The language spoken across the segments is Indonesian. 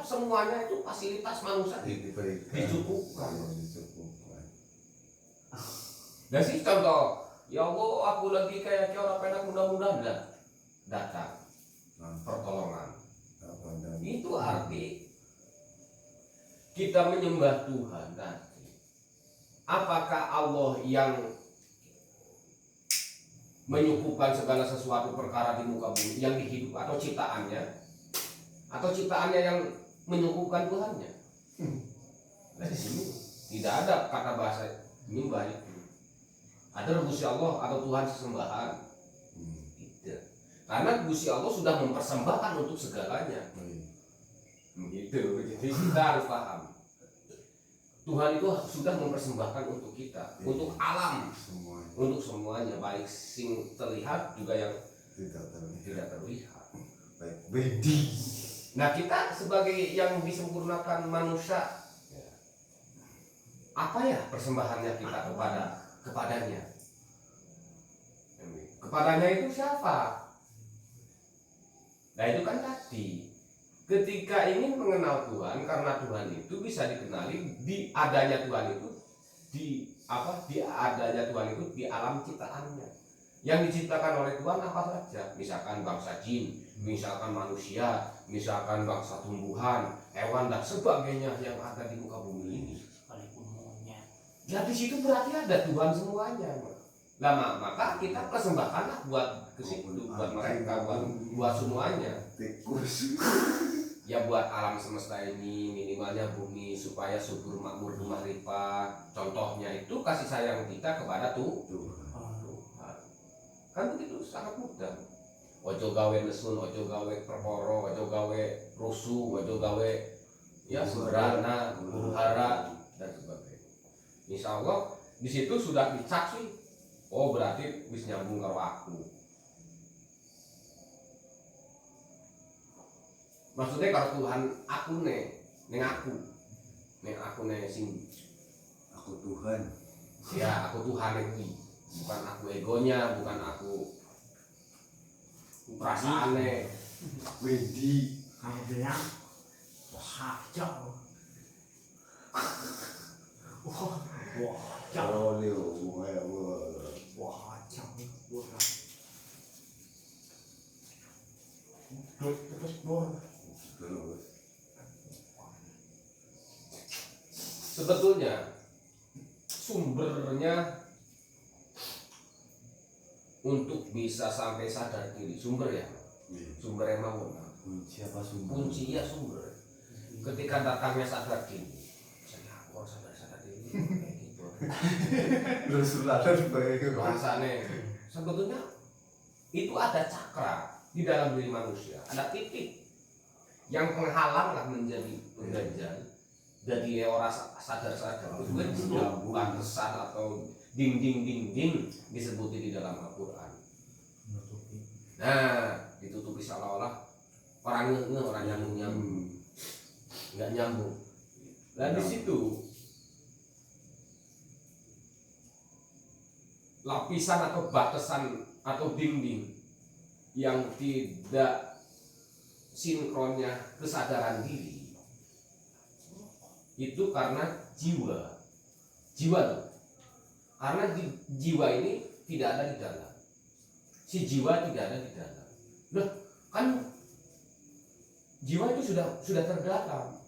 semuanya itu fasilitas manusia dicukupkan. Dan sih contoh, ya Allah aku lagi kayak orang penak mudah-mudahan datang pertolongan. Itu arti kita menyembah Tuhan nanti. Apakah Allah yang menyukupkan segala sesuatu perkara di muka bumi yang dihidup atau ciptaannya yang menyukupkan Tuhannya? Nah di sini tidak ada kata bahasa menyembah itu. Ada Gusti Allah atau Tuhan sesembahan? Tidak. Karena Gusti Allah sudah mempersembahkan untuk segalanya. Begitu. Jadi kita harus paham. Tuhan itu sudah mempersembahkan untuk kita, untuk alam, untuk semuanya, baik sing terlihat juga yang tidak terlihat. Baik bedi. Nah kita sebagai yang disempurnakan manusia, apa ya persembahannya kita kepadanya? Kepadanya itu siapa? Nah itu kan tadi. Ketika ingin mengenal Tuhan, karena Tuhan itu bisa dikenali di adanya Tuhan itu di adanya Tuhan itu di alam ciptaannya. Yang diciptakan oleh Tuhan apa saja? Misalkan bangsa jin, misalkan manusia, misalkan bangsa tumbuhan, hewan dan sebagainya yang ada di muka bumi ini. Sekalipun monyet. Ya di situ berarti ada Tuhan semuanya. Nah, maka kita persembahkanlah buat ke situ, buat mereka, buat semuanya. Tikus. Ya buat alam semesta ini, minimalnya bumi supaya subur makmur ma'rifah. Contohnya itu kasih sayang kita kepada Tuhan. Kan begitu sangat mudah. Ojo gawe nesun, ojo gawe perkara, ojo gawe rusuh, ojo gawe ya sembrana, huru-hara dan sebagainya. Insya Allah di situ sudah dicak sih. Oh berarti bisa nyambung karo aku. Maksudnya kalau Tuhan aku neng aku sing Aku Tuhan. ya aku Tuhan ini, bukan aku egonya, bukan aku perasaannya. Bedi. Kamu bilang kacau. Wah kacau. Wah kacau. Terus bor. Sebetulnya sumbernya untuk bisa sampai sadar diri, sumber yang mau Siapa sumber? kunci ya sumber. Ketika datangnya sadar diri, saya aku harus sadar diri kayak gitu. Rasulullah sebagai Bahasanya sebetulnya itu ada cakra di dalam diri manusia, ada titik yang penghalang lah menjadi pengganjal. Jadi orang sadar-sadar itu kan bukan kesan atau dinding disebutin di dalam Al-Quran. Nah ditutupi seolah-olah orang nyambung nggak nyambung. Dan di situ lapisan atau batasan atau dinding yang tidak sinkronnya kesadaran diri itu karena jiwa tuh. Karena jiwa ini tidak ada di dalam, si jiwa tidak ada di dalam. Loh kan jiwa itu sudah terdalam.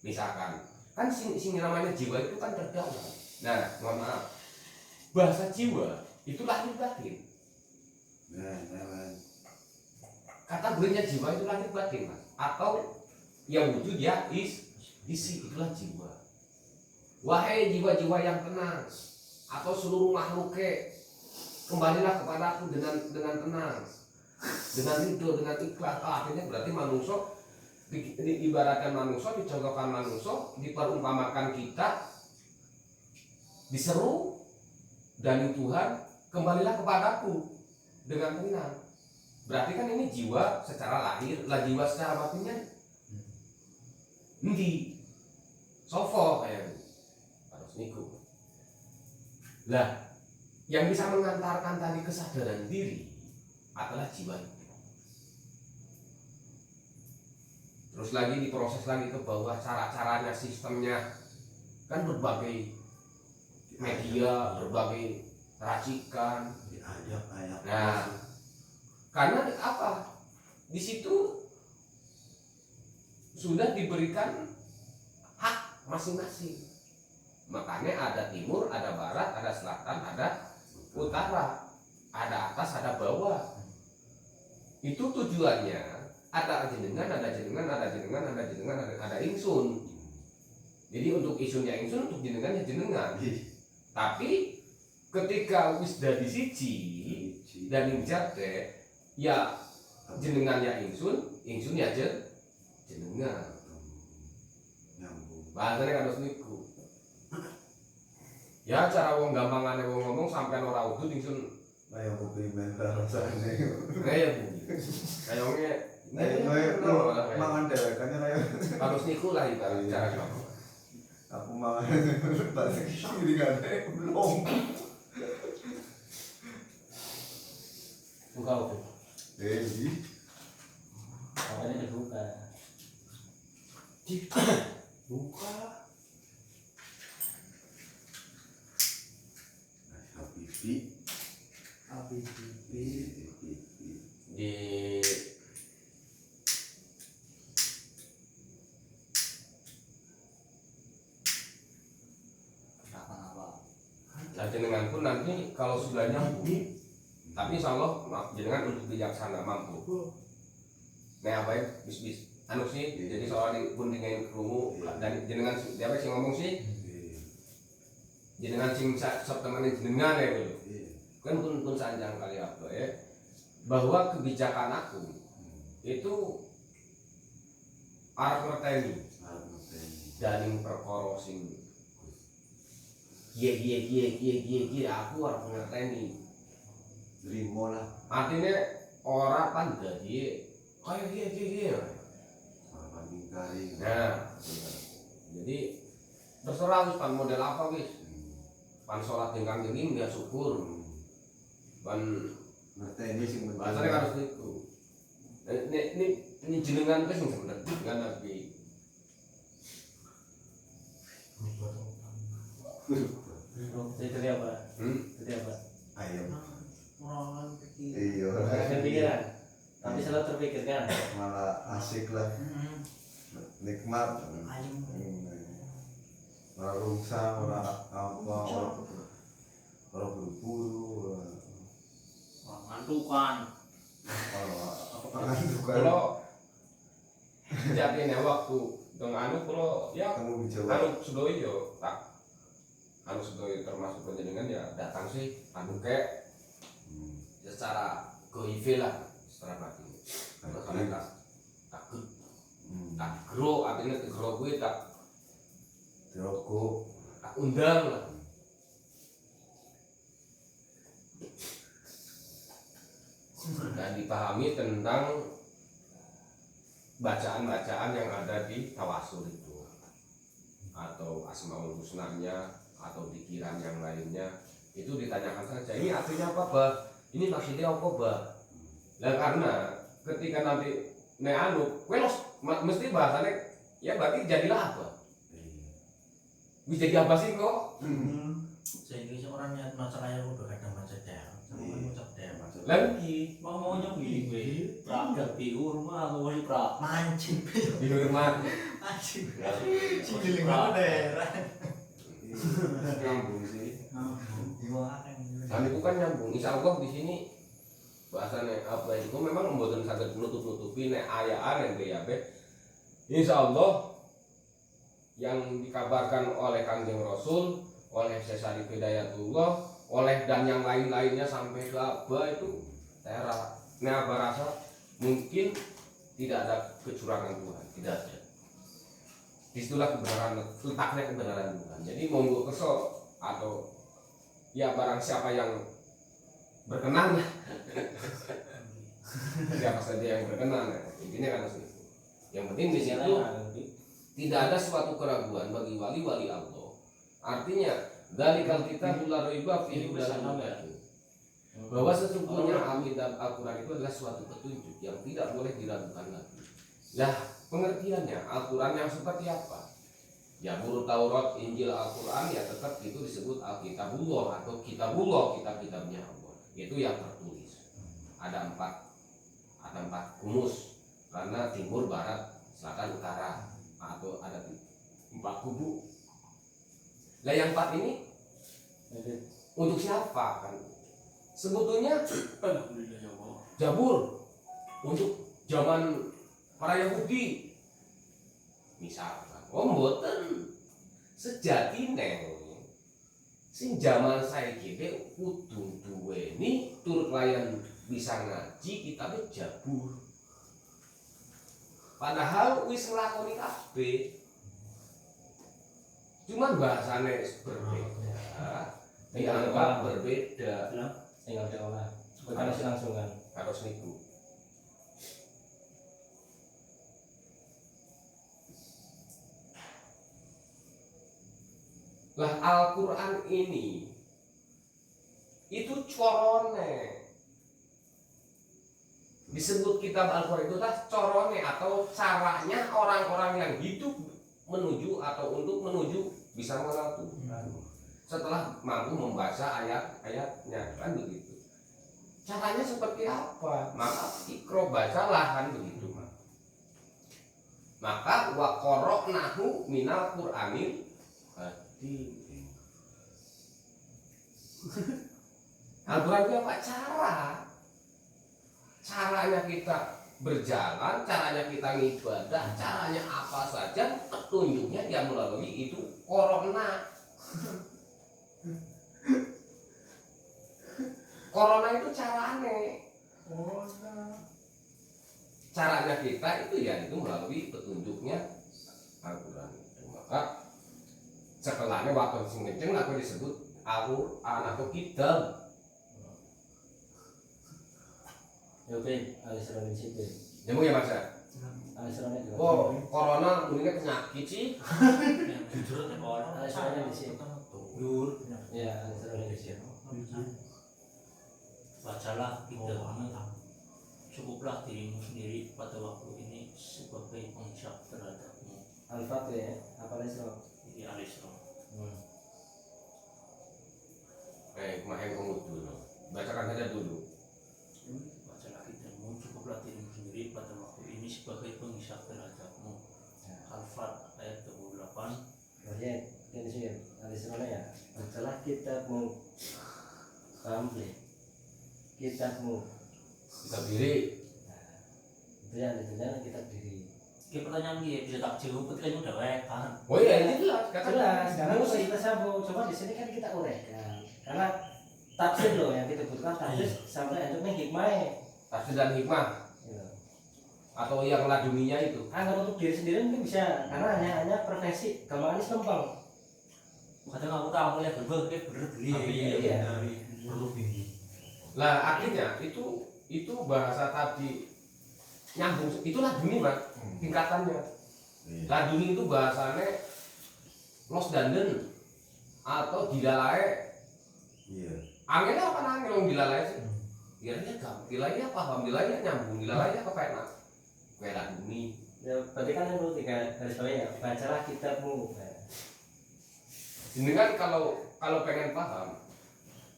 Misalkan kan sing namanya jiwa itu kan terdalam. Nah mohon maaf, bahasa jiwa itu lahir batin. Kategorinya jiwa itu lahir batin mas, atau yang wujud ya isi, itulah jiwa. Wahai jiwa-jiwa yang tenang, atau seluruh makhluknya, kembalilah kepada aku dengan tenang, dengan ridho, dengan ikhlas. Akhirnya berarti manusia diibaratkan manusia, dicontohkan manusia, diperumpamakan kita, diseru dari Tuhan, kembalilah kepadaku dengan tenang. Berarti kan ini jiwa secara lahir, lah jiwa secara batinnya endi sofo kayak harus niku. Lah yang bisa mengantarkan tadi kesadaran diri adalah jiwa itu. terus lagi diproses lagi ke bawah, cara-caranya, sistemnya, kan berbagai media, berbagai racikan. Diajak kayak Nah, karena apa? Di situ sudah diberikan hak masing-masing. Makanya ada timur, ada barat, ada selatan, ada utara, ada atas, ada bawah. Itu tujuannya ada jenengan, ada jenengan, ada jenengan, ada jenengan, ada ingsun. Jadi untuk ingsunnya ingsun, untuk jenengan ya jenengan. Tapi ketika wis dadi siji dan injate ya jenengannya ingsun ya jenengan. nyambung. Bahasanya kan harus niku. Ya cara wong gampangane wong ngomong sampean ora udut ingsun Kayak komplimenter rasanya. kayak bu. Kayaknya Kayak mangan dewek kan kayak harus niku lah itu cara ngomong. aku mangan bahasa kiri kan belum. Buka oke. Jadi Makanya dibuka. Buka. Habibi Di Apa-apa. nah jenengan pun nanti kalau sudah nyambung, tapi insya Allah jenengan untuk bijaksana mampu. Nah apa ya bis anu sih, jadi soal pun dengan kerungu dan jenengan siapa sih ngomong sih, jenengan sing teman jenengan ya gitu. Kan pun sanjang kali apa ya, bahwa kebijakan aku itu arep ngerteni daning perkara sing gie aku arep ngerteni. Limo lah Artinya ora pan dadi kayak gie. banding kari. Nah, jadi terserah wis pan model apa wis. Pan sholat dengan dingin dia syukur. Pan Ngerteni sing penting. bahasanya harus niku. Ini jenengan wis sing sebenarnya dengan tapi Jadi apa? Jadi apa? Ayam. Orang kecil. Iya. Ada pikiran. Tapi selalu terpikirkan. Malah asik lah, nikmat. Ayam. Orang rungsang, orang apa, orang berburu, Orang ngantukan. orang juga kalau jadinya waktu dengan anu kalau ya kamu dijawab. anu sedoyo tak anu sedoyo termasuk penjenengan ya datang sih anu kayak secara goive lah secara batin. Makanya tak gero artinya gero gue tak Rokok. undang lah. Dan dipahami tentang bacaan-bacaan yang ada di tawasul itu atau asmaul husnanya atau pikiran yang lainnya itu ditanyakan saja ini artinya apa bah, ini maksudnya apa bah. Nah karena ketika nanti anu mesti bahasannya ya berarti jadilah apa bisa jadi apa sih kok Sehingga seorang niat maca kaya udah kadang maca deh. Sama ngucap deh. lagi Mau nyambi gue. Praktek di rumah atau masih praktek? Mancing. di rumah Mancing. Si giling daerah. nyambung sih. Gimana? Dan itu kan nyambung. Insya Allah di sini bahasanya apa itu memang membuat sangat menutup-nutupi nek ayaan yang be. Insya Allah yang dikabarkan oleh Kanjeng Rasul, oleh Syekh Hidayatullah, oleh dan yang lain-lainnya sampai ke Abah itu saya rasa mungkin tidak ada kecurangan Tuhan, tidak ada. Disitulah kebenaran, letaknya kebenaran Tuhan. Jadi monggo kesel atau ya barang siapa yang berkenan siapa saja yang berkenan intinya kan seperti itu. Yang penting di situ tidak ada suatu keraguan bagi wali-wali Allah. Artinya dzalikal kitabul la raiba fihi hudan bahwa sesungguhnya Alkitab Al-Quran itu adalah suatu petunjuk yang tidak boleh diragukan lagi. Lah pengertiannya Al-Quran yang seperti apa. Zabur, Taurat, Injil, Al-Quran ya tetap itu disebut Alkitabullah atau Kitabullah, kitab-kitabnya Allah. Itu yang tertulis. Ada empat kumus karena timur, barat, selatan, utara, atau ada 4 kubu. Nah yang 4 ini untuk siapa kan? Sebetulnya Alhamdulillah ya Allah. Zabur untuk zaman para Yahudi misalkan. Mboten sejatine sing zaman saiki ki kudu duweni tur layan bisa ngaji kitab Zabur. Padahal wis nglakoni kabeh. Cuman bahasane berbeda. Dianggap berbeda. tinggal diolah bukan langsung kan Harus niku. Lah Al-Quran ini itu corone disebut kitab Al-Quran itu corone atau caranya orang-orang yang hidup menuju atau untuk menuju bisa mengenal Tuhan setelah mampu membaca ayat-ayatnya kan begitu. Caranya seperti apa? Maka ikro bacalah kan begitu. Maka wa qara'nahu minal Qur'anil Al-Quran itu apa? Caranya kita berjalan, caranya kita ngibadah, caranya apa saja, petunjuknya dia melalui itu corona. Corona itu caranya. Caranya kita itu ya itu melalui petunjuknya Al-Quran itu. Maka setelahnya waktu sing kenceng aku disebut Al-Quran atau kitab. oke alisron di situ Nyambung ya Mas ya? alisronnya juga Oh, corona mungkin penyakit sih. Jujur nek orang alisronnya di sini dur ya alisronnya di sini bacalah kitabmu, cukuplah dirimu sendiri pada waktu ini sebagai penghisap terhadapmu. Al-Fatih ya apa alisron Ini Al-Isra. Kemarin kamu dulu. Bacakan saja dulu. Bacalah kitabmu, cukuplah dirimu sendiri pada waktu ini sebagai penghisap terhadapmu. Al-Fat ayat 28. oke ini sih alisronnya ya bacalah kitabmu paham belum kitabmu Kita diri. itu yang ditunjukkan kitab diri Oke, pertanyaan dia bisa tak jawab ketika udah wae kan. Oh iya ini jelas. jelas karena kalau kita sambung coba di sini kan kita uraikan karena tafsir loh yang kita butuhkan tafsir sampai untuknya hikmahnya Tafsir dan hikmah gitu. atau yang laduninya itu. Kalau untuk diri sendiri mungkin bisa karena hanya profesi gampang ini gampang Kadang aku tahu mulai berbagai bener beli. iya. Perlu beli. Lah akhirnya itu bahasa tadi nyambung. Itu laduni Mas. Tingkatannya. Laduni itu bahasanya los danden atau dilalae. Iya. Anginnya apa angin yang dilalae sih? Dilalae gampang. Dilalae paham. Dilalae nyambung. Dilalae apa enak? Kayak laduni. Ya, berarti kan yang perlu tiga garis bawah ya bacalah kitabmu Ini kan kalau pengen paham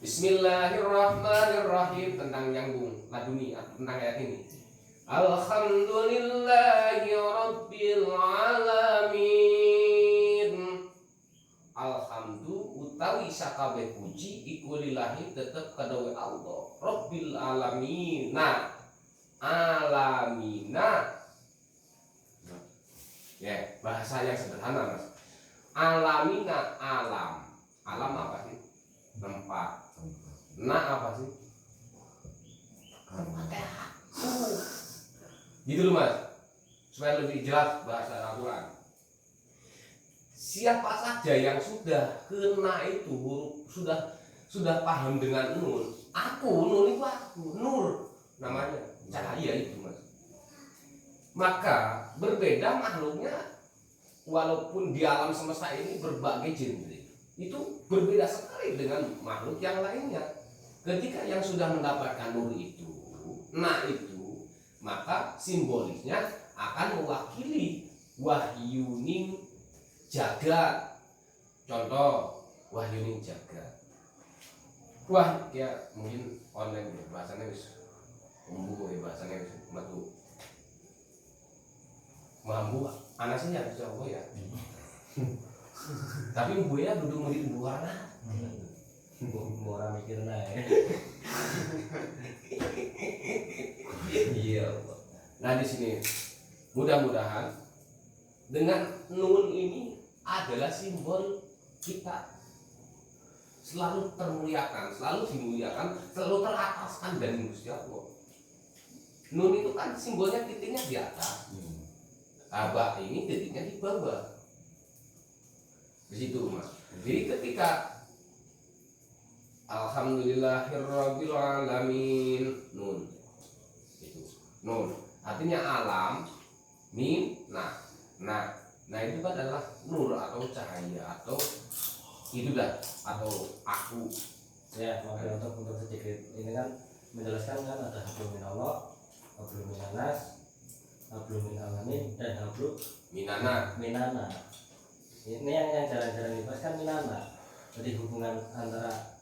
Bismillahirrahmanirrahim tentang nyambung laduni tentang ayat ini. Alhamdulillahi rabbil alamin. Alhamdu utawi sakabeh puji iku lillahi tetep kadawe Allah rabbil alamin. Alamina. Ya, bahasa yang sederhana Mas. Alamina alam. Alam apa sih? Tempat. Nah apa sih? Gitu loh Mas. Supaya lebih jelas bahasa Al-Quran. Siapa saja yang sudah kena itu huruf sudah paham dengan nur. Nur itu aku, nur namanya cahaya itu Mas. Maka berbeda makhluknya walaupun di alam semesta ini berbagai genre itu berbeda sekali dengan makhluk yang lainnya. Ketika yang sudah mendapatkan nur itu, maka simbolisnya akan mewakili wahyuning jagat. Contoh wahyuning jagat. Wah, ya mungkin online ya, bahasanya wis umbu ya, bahasanya wis metu. Mambu anasnya ya Jawa ya. Tapi umbu ya duduk murid umbu anak. Mau orang mikir naik. Iya. Nah di sini mudah-mudahan dengan nun ini adalah simbol kita selalu termuliakan, selalu dimuliakan, selalu terataskan dari Gusti Allah. Nun itu kan simbolnya titiknya di atas, abah ini titiknya di bawah. Di situ mas. Jadi ketika Alhamdulillahirabbil alamin, nun itu nun artinya alam, min, nah itu adalah nur atau cahaya atau itu dah atau aku. Ya, makanya untuk sedikit ini kan menjelaskan kan ada hablum minallah, hablum minanas, hablum minalamin, dan hablum Minana. Ini yang jarang-jarang dibahas kan minana. Jadi hubungan antara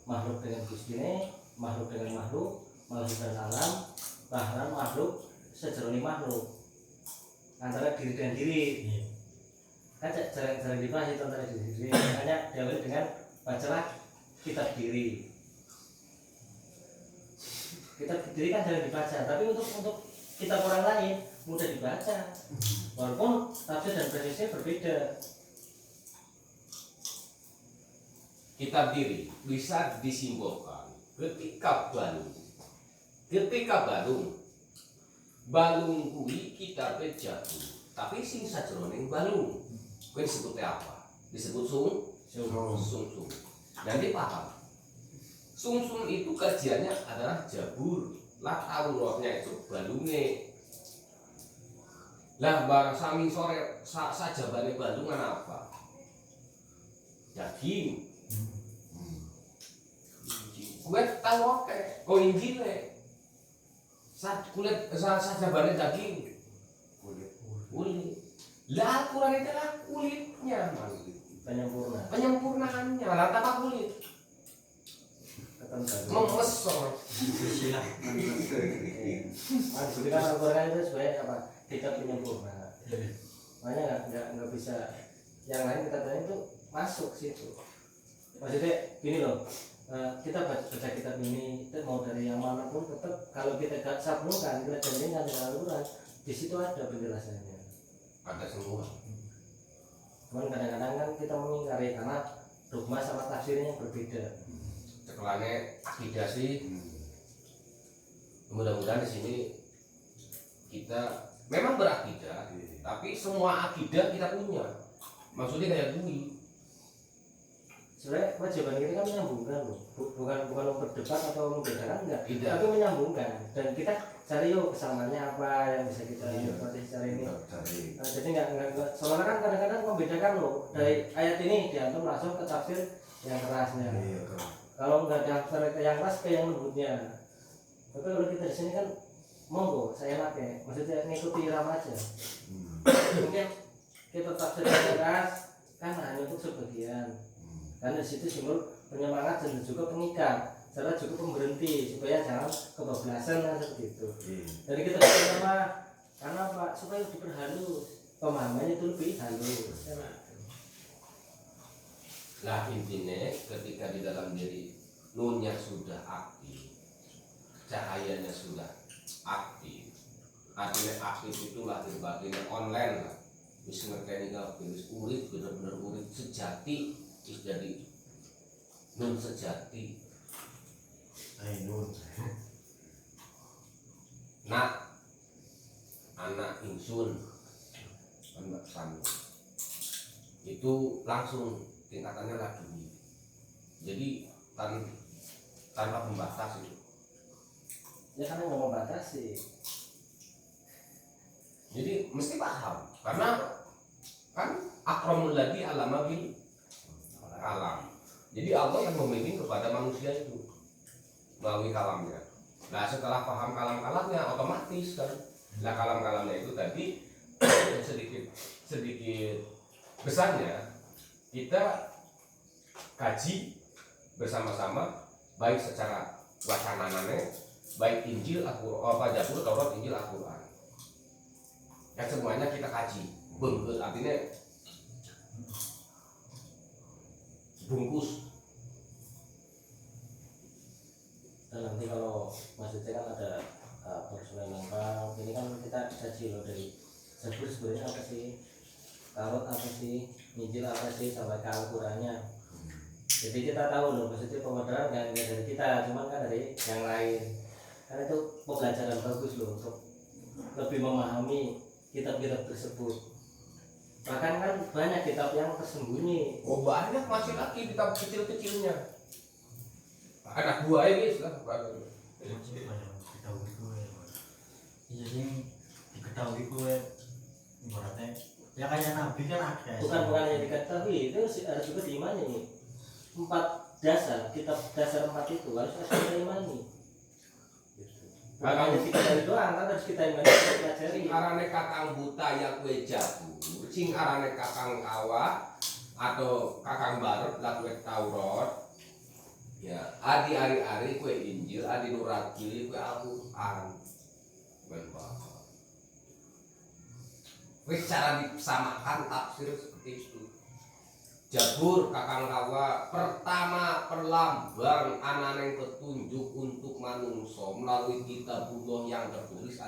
makhluk dengan Gusti ini, makhluk dengan makhluk, makhluk dan alam, bahkan makhluk sejeroning makhluk, antara diri dengan diri. Kan jarang dibahas itu antara diri sendiri. Makanya diawali dengan bacalah kitab diri. Kitab diri kan jarang dibaca, tapi untuk kitab orang lain mudah dibaca, walaupun tafsir dan persisnya berbeda. Kitab diri bisa disimbolkan ketika balung kuwi kitab jatuh, tapi sing sajroning balung kuwi disebutnya apa? Disebut sungsum. Nanti paham. Sungsum itu kajiannya adalah jabur, lah auratnya itu balungnya. Lah barang sami sore saja balik balungan apa? Daging. Gue tahu oke, oh Injil kulit sajabane daging, kulit. Lah Al-Quran itu adalah kulitnya, penyempurnaannya. Lah apa kulit? Memesor. Jadi kan Al-Quran itu sebenarnya apa? Kitab penyempurna. Makanya nggak bisa yang lain kita tanya itu masuk situ. Maksudnya gini loh. Kita baca kitab ini mau dari yang manapun tetap kalau kita gak sabunkan, kita jadikan dengan Al-Quran, di situ ada penjelasannya. Ada semua. Cuman kadang-kadang kan kita mengingkari karena dogma sama tafsirnya berbeda. Cekelannya akidah sih. Mudah-mudahan di sini kita memang berakidah, tapi semua akidah kita punya. Maksudnya kayak gue. Sebenarnya Kewajiban kita kan menyambungkan loh, bukan berdebat atau membedakan enggak, Tidak. tapi menyambungkan dan kita cari yuk kesamaannya apa yang bisa kita dapat secara ini. Jadi nggak soalnya kan kadang-kadang membedakan loh dari ayat ini diantum langsung ke tafsir yang kerasnya. Kalau nggak daftar ke yang keras ke yang lembutnya. Tapi kalau kita di sini kan monggo saya pakai, maksudnya ngikuti irama aja. Mungkin kita tafsir yang keras kan hanya untuk sebagian. Karena di situ simbol penyemangat dan juga pengikat, serta juga pemberhenti supaya jangan kebablasan kan seperti itu. Jadi kita bersama karena apa? Supaya diperhalus pemahamannya itu lebih halus. Nah intinya ketika di dalam diri nunnya sudah aktif, cahayanya sudah aktif, artinya aktif itu lahir batinnya online lah. Wis ngerteni kabeh wis urip bener-bener urip sejati. Jadi nun sejati. Nun. Nak anak insun anak sanu itu langsung tingkatannya lagi. Jadi tanpa pembatas itu. Ya karena nggak membatasi. Jadi mesti paham karena kan akramul ladzi alama bil kalam. Jadi Allah yang membimbing kepada manusia itu melalui kalamnya. Nah setelah paham kalam-kalamnya otomatis kan Lah kalam-kalamnya itu tadi sedikit besarnya kita kaji bersama-sama, baik secara wacananane, baik Injil, Zabur, Taurat, Injil, Al-Quran. Ya semuanya kita kaji. Bungkus artinya bungkus. Dan nanti kalau maksudnya kan ada personel lengkap, ini kan kita kaji loh dari Zabur sebenarnya apa sih, Taurat apa sih, Injil apa sih, sampai ke Al-Qurannya. Jadi kita tahu loh, maksudnya pemodern nggak dari kita, cuman kan dari yang lain. Karena itu pembelajaran bagus loh untuk lebih memahami kitab-kitab tersebut. Bahkan kan banyak kitab yang tersembunyi. Oh banyak, masih lagi kitab kecil-kecilnya. Anak buah ini lah. Iya sih diketahui gue ibaratnya ya kayak nabi kan ada. Bukan yang diketahui, itu harus juga diimani. 4 dasar, kitab dasar 4 itu harus kita imani. Bukan hanya kita doang, kan harus kita imani, kita pelajari. Sing arane kakang buta ya kue Zabur, sing arane kakang kawa atau kakang barut lah kue Taurat. Ya, adi ari kue Injil, adi nurakili kue Al-Quran. Kue cara disamakan tafsir seperti itu. Zabur kakang kawa pertama perlambang ananeng petunjuk untuk manungso melalui kitabullah yang tertulis